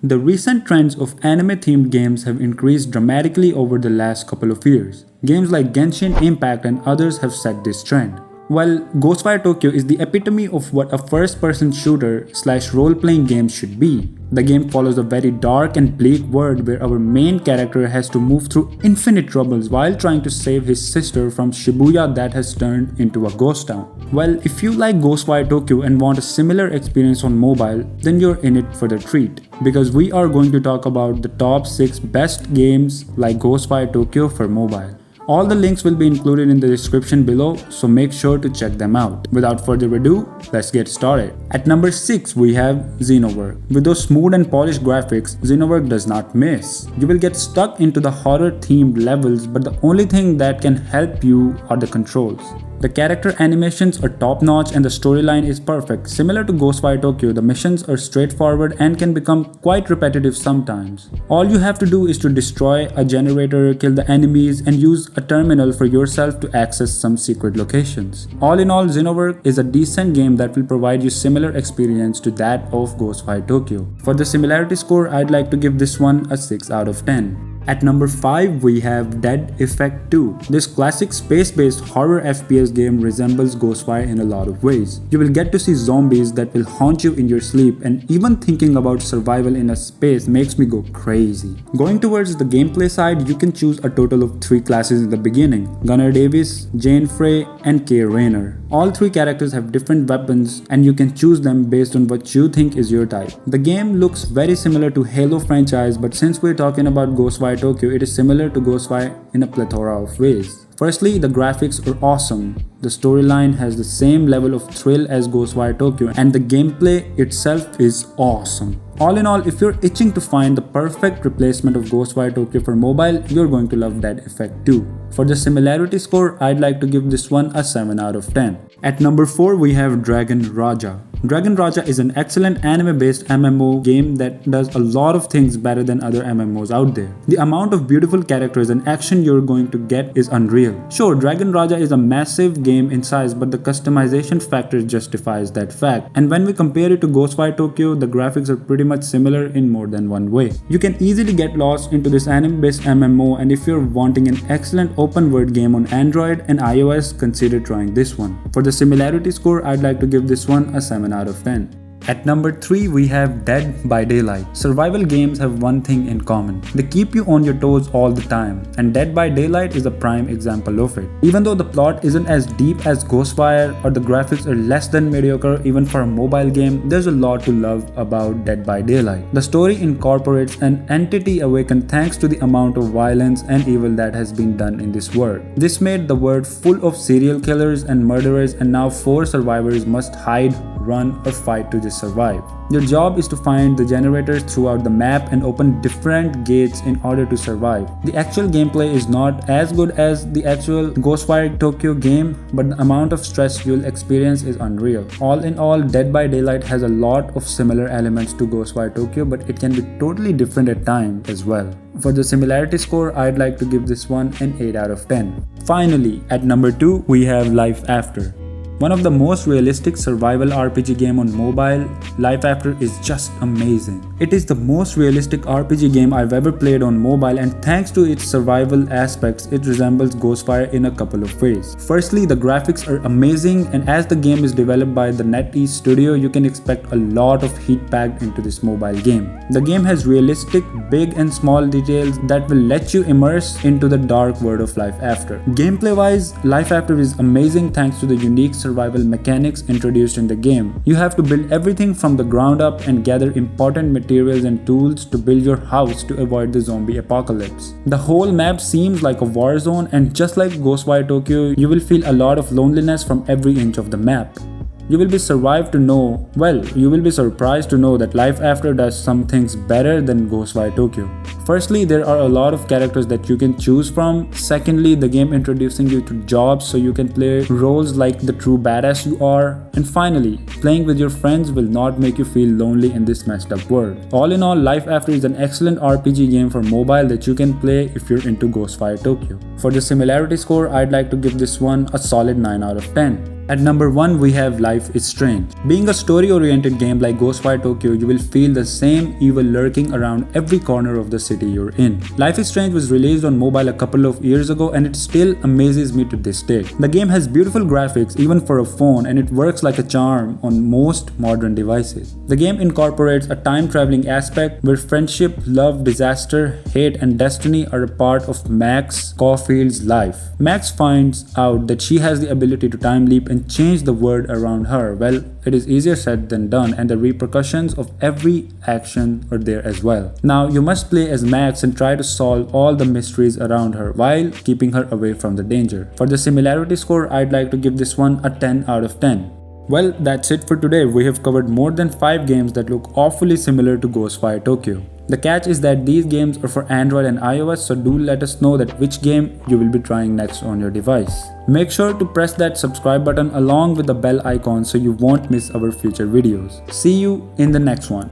The recent trends of anime-themed games have increased dramatically over the last couple of years. Games like Genshin Impact and others have set this trend. While Ghostwire Tokyo is the epitome of what a first-person shooter / role-playing game should be, the game follows a very dark and bleak world where our main character has to move through infinite troubles while trying to save his sister from Shibuya that has turned into a ghost town. Well, if you like Ghostwire Tokyo and want a similar experience on mobile, then you're in it for the treat, because we are going to talk about the top 6 best games like Ghostwire Tokyo for mobile. All the links will be included in the description below, so make sure to check them out. Without further ado, let's get started. At number 6, we have Xenowerk. With those smooth and polished graphics, Xenowerk does not miss. You will get stuck into the horror-themed levels, but the only thing that can help you are the controls. The character animations are top-notch and the storyline is perfect. Similar to Ghostwire Tokyo, the missions are straightforward and can become quite repetitive sometimes. All you have to do is to destroy a generator, kill the enemies, and use a terminal for yourself to access some secret locations. All in all, Xenowerk is a decent game that will provide you similar experience to that of Ghostwire Tokyo. For the similarity score, I'd like to give this one a 6 out of 10. At number 5, we have Dead Effect 2. This classic space-based horror FPS game resembles Ghostwire in a lot of ways. You will get to see zombies that will haunt you in your sleep, and even thinking about survival in a space makes me go crazy. Going towards the gameplay side, you can choose a total of 3 classes in the beginning: Gunnar Davis, Jane Frey, and Kay Rayner. All 3 characters have different weapons and you can choose them based on what you think is your type. The game looks very similar to Halo franchise, but since we're talking about Ghostwire Tokyo, it is similar to Ghostwire in a plethora of ways. Firstly, the graphics are awesome. The storyline has the same level of thrill as Ghostwire Tokyo, and the gameplay itself is awesome. All in all, if you're itching to find the perfect replacement of Ghostwire Tokyo for mobile, you're going to love Dead Effect 2. For the similarity score, I'd like to give this one a 7 out of 10. At number 4, we have Dragon Raja. Dragon Raja is an excellent anime-based MMO game that does a lot of things better than other MMOs out there. The amount of beautiful characters and action you're going to get is unreal. Sure, Dragon Raja is a massive game in size, but the customization factor justifies that fact. And when we compare it to Ghostwire Tokyo, the graphics are pretty much similar in more than one way. You can easily get lost into this anime-based MMO, and if you're wanting an excellent open-world game on Android and iOS, consider trying this one. For the similarity score, I'd like to give this one a 7 out of 10. At number 3, we have Dead by Daylight. Survival games have one thing in common. They keep you on your toes all the time, and Dead by Daylight is a prime example of it. Even though the plot isn't as deep as Ghostwire or the graphics are less than mediocre even for a mobile game, there's a lot to love about Dead by Daylight. The story incorporates an entity awakened thanks to the amount of violence and evil that has been done in this world. This made the world full of serial killers and murderers, and now 4 survivors must hide, run, or fight to just survive. Your job is to find the generators throughout the map and open different gates in order to survive. The actual gameplay is not as good as the actual Ghostwire Tokyo game, but the amount of stress you'll experience is unreal. All in all, Dead by Daylight has a lot of similar elements to Ghostwire Tokyo, but it can be totally different at times as well. For the similarity score, I'd like to give this one an 8 out of 10. Finally, at number 2, we have Life After. One of the most realistic survival RPG game on mobile, Life After is just amazing. It is the most realistic RPG game I've ever played on mobile, and thanks to its survival aspects, it resembles Ghostwire in a couple of ways. Firstly, the graphics are amazing, and as the game is developed by the NetEase studio, you can expect a lot of heat packed into this mobile game. The game has realistic, big and small details that will let you immerse into the dark world of Life After. Gameplay wise, Life After is amazing thanks to the unique survival mechanics introduced in the game. You have to build everything from the ground up and gather important materials and tools to build your house to avoid the zombie apocalypse. The whole map seems like a war zone, and just like Ghostwire Tokyo, you will feel a lot of loneliness from every inch of the map. You will be surprised to know that Life After does some things better than Ghostwire Tokyo. Firstly, there are a lot of characters that you can choose from. Secondly, the game introducing you to jobs so you can play roles like the true badass you are. And finally, playing with your friends will not make you feel lonely in this messed up world. All in all, Life After is an excellent RPG game for mobile that you can play if you're into Ghostwire Tokyo. For the similarity score, I'd like to give this one a solid 9 out of 10. At number 1 we have Life is Strange. Being a story-oriented game like Ghostwire Tokyo, you will feel the same evil lurking around every corner of the city you're in. Life is Strange was released on mobile a couple of years ago and it still amazes me to this day. The game has beautiful graphics even for a phone and it works like a charm on most modern devices. The game incorporates a time-traveling aspect where friendship, love, disaster, hate and destiny are a part of Max Caulfield's life. Max finds out that she has the ability to time leap and change the world around her. Well, it is easier said than done and the repercussions of every action are there as well. Now you must play as Max and try to solve all the mysteries around her while keeping her away from the danger. For the similarity score, I'd like to give this one a 10 out of 10. Well, that's it for today. We have covered more than 5 games that look awfully similar to Ghostwire Tokyo. The catch is that these games are for Android and iOS, so do let us know that which game you will be trying next on your device. Make sure to press that subscribe button along with the bell icon so you won't miss our future videos. See you in the next one.